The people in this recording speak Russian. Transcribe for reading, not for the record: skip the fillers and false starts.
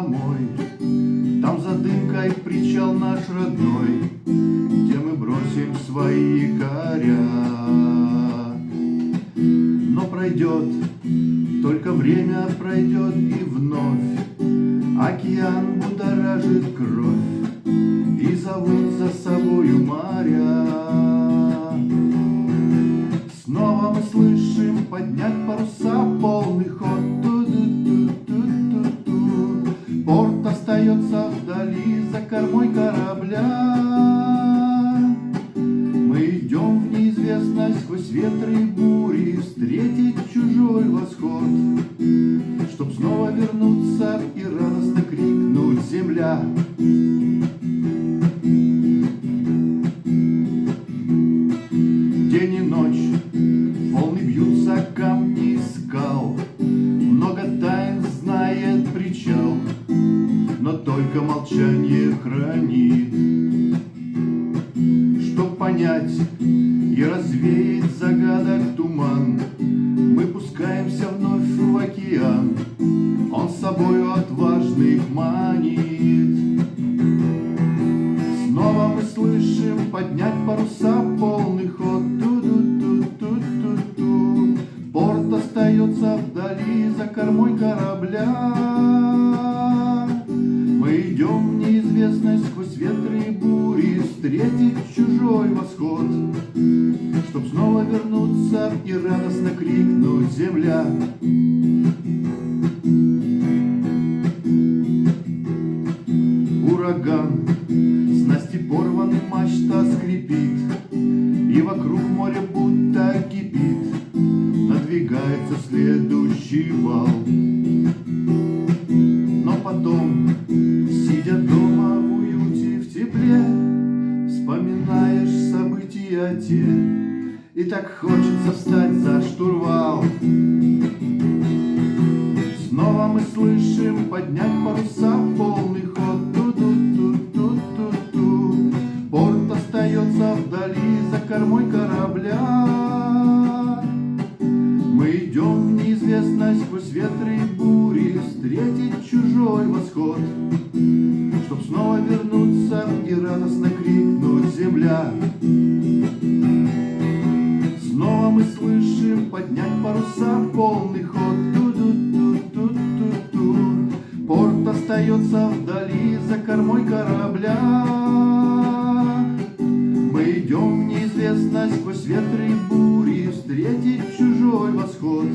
домой. Там за дымкой причал наш родной, где мы бросим свои якоря. Но пройдет, только время пройдет, и вновь океан будоражит кровь, и зовут за собою моря. Снова мы слышим поднять паруса, полный ход. Ту-ду-ту-ту-ту-ту. Порт остается вдали за кормой корабля. Мы идем в неизвестность сквозь ветры и бури, встретить чужой восход, чтоб снова вернуться и радостно крикнуть: земля! День и ночь, волны бьются, камни и скал, много тайн знает причал, но только молчание хранит. Чтоб понять и развеять загадок туман, мы пускаемся вновь в океан, он с собою отважных манит. Снова мы слышим поднять паруса, полный ход. Ту-ду-ту-ту-ту-ту. Порт остается вдали за кормой корабля. Мы идем в неизвестность сквозь ветры и бури, встретить чужой восход, чтоб снова вернуться и радостно крикнуть: земля! Ураган, снасти порваны, мачта скрипит, и вокруг море будто кипит, надвигается следующий вал. Но потом, сидя дома в уюте, в тепле, вспоминаешь события те, и так хочется встать за штурвал. Снова мы слышим поднять паруса, полный ход. Ту-ду-ту-ту-ту-ту. Порт остается вдали за кормой корабля. Мы идем в неизвестность сквозь ветры и бури, встретить чужой восход, чтоб снова вернуться и радостно крикнуть: земля! Снова мы слышим поднять паруса, полный ход. Ту-ду-ту-ту-ту-ту. Порт остается вдали за кормой корабля. Мы идем в неизвестность сквозь ветры и бури, встретить чужой восход,